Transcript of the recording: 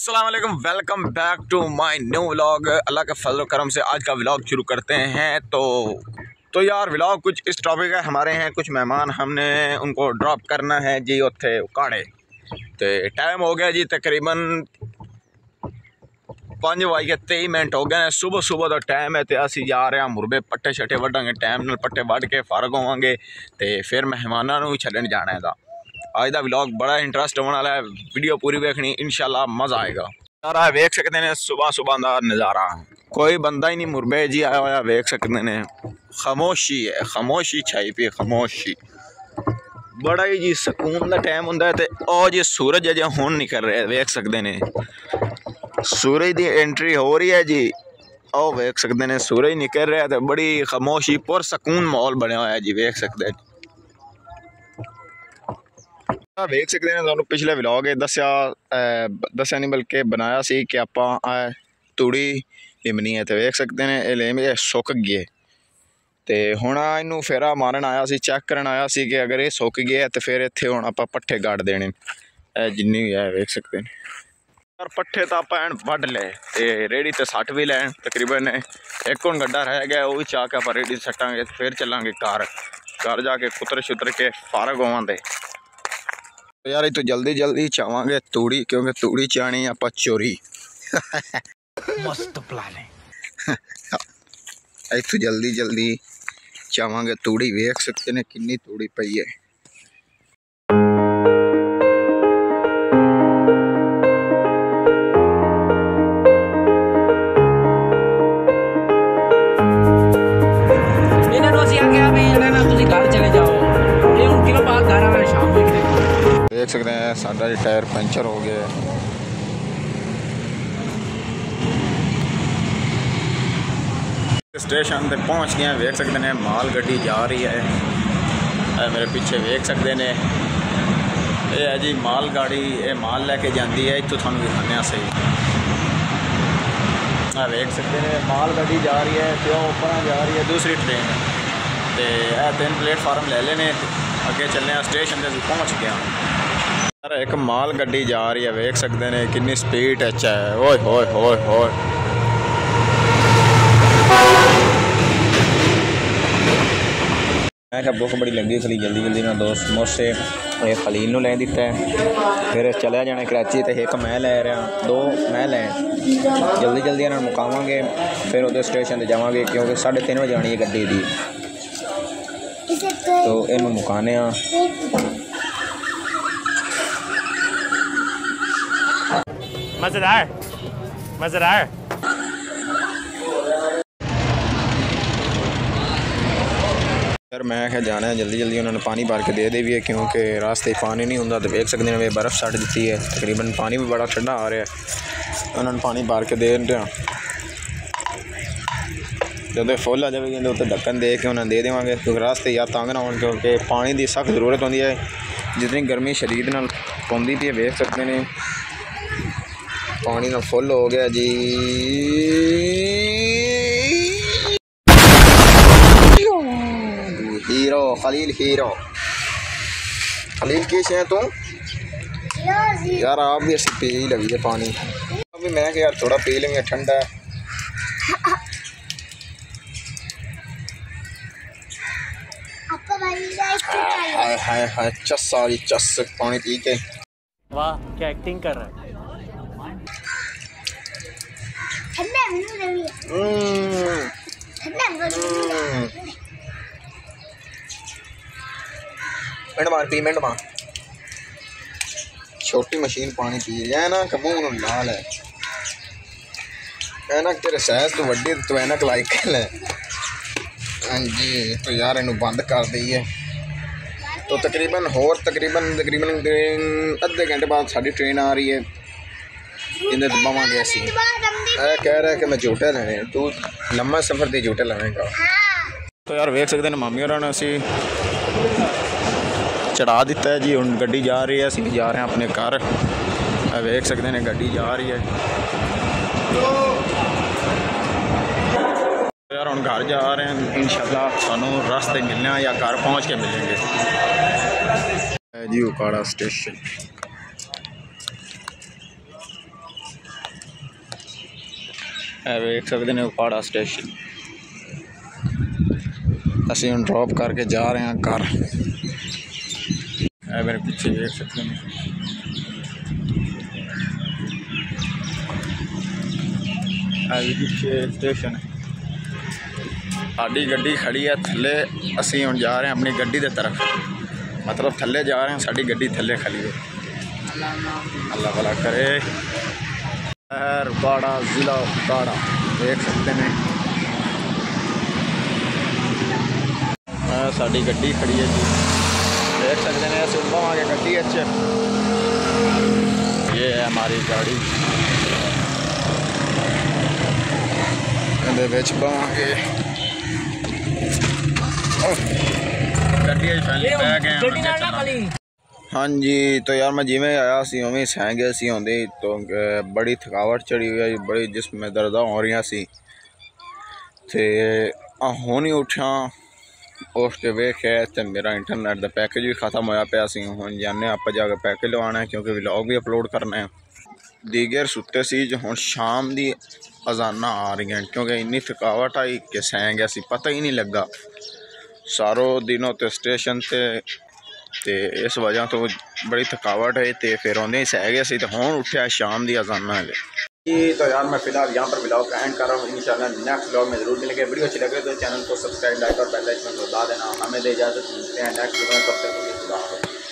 अस्सलाम वालेकुम, welcome back to my new vlog. Allah के फजल करम से आज का व्लॉग शुरू करते हैं। तो यार व्लॉग कुछ इस टॉपिक है। हमारे हैं कुछ मेहमान, हमने उनको ड्रॉप करना है जी उत्थे काड़े। तो टाइम हो गया जी तकरीबन 5:23 हो गए। सुबह सुबह का टाइम है तो असी जा रहे हैं मुरबे पट्टे छट्टे वड्डांगे, टाइम नाल पट्टे वड्ड के फारग होवांगे तो फिर मेहमानों को छड्डन जाना है। आज का व्लॉग बड़ा इंटरेस्ट होने वाला है, वीडियो पूरी देखनी, इंशाल्लाह मज़ा आएगा। यार वेख सकते हैं सुबह सुबह का नज़ारा, कोई बंदा ही नहीं मुरबे जी आया हुआ, वेख सकते हैं खामोशी है, खामोशी छाई पी, खामोशी। बड़ा ही जी सुकून का टाइम होंगे। तो जी सूरज अजे हुण निकल रहा है, वेख सकते हैं सूरज की एंट्री हो रही है जी। ओ वेख सकते हैं सूरज निकल रहा है तो बड़ी खामोशी पुरसकून माहौल बनया हुआ है जी, वेख सकते हैं। वेख सकते हैं तुहानू पिछले व्लॉग दस्या नहीं बल्कि बनाया सी कि आपां तूड़ी लिमनी है। तो वेख सकते हैं ये लिम सुक गए तो हुण इनू फेरा मारन आया सी, चेक करन आया सी कि अगर ये सुक गए तो फिर इत्थे हुण आपां पट्ठे गड़ देने जिन्नी भी है। वेख सकते हैं यार पट्ठे तो आपां वड्ड ले ते रेहड़ी ते सट भी लैन, तकरीबन एक हुण गड्ढा रह गया, वो भी चाह के आपां रेहड़ी सट्टांगे फिर चलांगे घर जाके कुतर शुतर के फारग होवांगे। तो यार इतो जल्दी जल्दी चावांगे तूड़ी, क्योंकि तूड़ी चाणी आप चोरी मस्त प्लान है। इतो जल्दी जल्दी चावांगे तूड़ी, वेख सकते हैं कितनी तूड़ी पई है। देख सकते हैं साडा टायर पंचर हो गया। स्टेशन पे पहुंच गए, वेख सकते हैं माल गड्डी जा रही है। मेरे पीछे वेख सकते हैं ये है जी माल गाड़ी, ये माल लैके जाती है। इतों थानू दिखाने सही वेख सकते हैं माल गड्डी जा रही है तो ऊपर जा रही है दूसरी ट्रेन। तो यह 3 प्लेटफार्म ले लेने, अगे चलने स्टेशन से पहुँच गया। यार एक माल गड्डी जा रही है, वेख सकते हैं कितनी स्पीड अच्छा है। ओए होए होए होए मैं भुख बड़ी लगी, खली जल्दी जल्दी ना 2 समोसे खलील नूं लै दिता है, फिर चलिया जाना कराची। तो एक मैं लै रहा, 2 मैं लै, जल्दी जल्दी इन्हां नूं मुकावांगे फिर उधर स्टेशन पर जावांगे, क्योंकि 3:30 बजे आनी है गड्डी दी। तो इन्हूं मुकाने मज़ेदार मज़ेदार। यार मैं क्या जाना है जल्दी जल्दी, उन्होंने पानी भर के दे भी है, क्योंकि रास्ते पानी नहीं होंगे। तो देख सकते हैं वे बर्फ़ सट दी है, तकरीबन पानी भी बड़ा ठंडा आ रहा है। उन्होंने पानी भर के दे रहे, जो फुल आ जाएगी तो उत्ते ढक्कन दे के उन्हें दे देवांगे, क्योंकि रास्ते या तंग ना हो, क्योंकि पानी की सख्त जरूरत होती है। जितनी गर्मी शरीर नाल पौंदी पई है, वेख सकते हैं पानी ना फुल हो गया जी। हीरो खलील, हीरो खलील की है तू यार, आप भी ऐसी पी ही लगी है पानी। अभी मैं कि यार थोड़ा पी लेंगे, ठंडा है। हाय हाय हाय चस सारी चस पानी पी के। वाह क्या एक्टिंग कर रहा है। मिनट मार पी, मिनट मार। छोटी मशीन पानी पी है ना, कबू लाल है ऐनक तेरे साइज तो वड्डी, तो ऐनक लाइक है। हाँ जी तो यार इनू बंद कर दईए। तो तकरीबन अद्धे घंटे बाद साड़ी ट्रेन आ रही है, इन्हें बवांगे असी। कह रहा है कि मैं झूठे लेने, तू लम्बा सफ़र के झूठे लेगा। तो यार वेख सकते हैं मामी होरां ने असी चढ़ा दिता है जी। हुण गड्डी जा रही है, असी जा रहे हैं अपने घर। वेख सकते हैं गड्डी जा रही है। यार हम घर जा रहे हैं, इंशाल्लाह सानू रास्ते मिलने या घर पहुंच के मिलेंगे जी। उकाड़ा स्टेशन वेख सकते हैं उपाड़ा स्टेशन। असी हम ड्रॉप करके जा रहे हैं घर। मेरे पीछे देख सकते हैं पीछे स्टेशन है। साड़ी गड्डी खड़ी है थले। असी हम जा रहे हैं अपनी गड्डी की तरफ, मतलब थले जा रहे हैं। साड़ी गड्डी थले खड़ी है। अल्लाह भला करे। उपाड़ा ज़िला उपाड़ा देख सकते हैं। साड़ी गड्डी खड़ी है जी, देख सकते हैं। अस बावे गड्डी अच्छे, ये है हमारी गाड़ी। बावे गड्डी पै गए। हाँ जी, तो यार मैं जिमें आया सी उवें सह गया सी आंदे, तो बड़ी थकावट चढ़ी हुई है, बड़ी जिस्म में दर्द हो रही सी। ते हुण ही उठा उठ के वेख्या तो मेरा इंटरनेट का पैकेज भी खत्म होया पिया सी। हुण जाने आप जाके पैकेज लवाना है, क्योंकि व्लॉग भी अपलोड करना है। दीगर सुते सी जो हुण शाम दी अजाना आ रही हैं, क्योंकि इन्नी थकावट आई कि सह गया सी, पता ही नहीं लगा सारों दिनों ते स्टेशन ते इस वजह तो बड़ी थकावट है। तो फिर आने ही सह गया सी, तो हुण उठा शाम दी अजाना है जी। तो यार मैं फिलहाल यहाँ पर व्लॉग का एंड कर रहा हूँ। इंशाल्लाह नेक्स्ट व्लॉग में जरूर मिलेंगे। वीडियो अच्छी लगे तो चैनल को सब्सक्राइब, लाइक और बेल आइकन को दबा देना। हमें दे इजाज़त, मिलते हैं नेक्स्ट व्लॉग में। तब तक के लिए खुदा हाफ़िज़।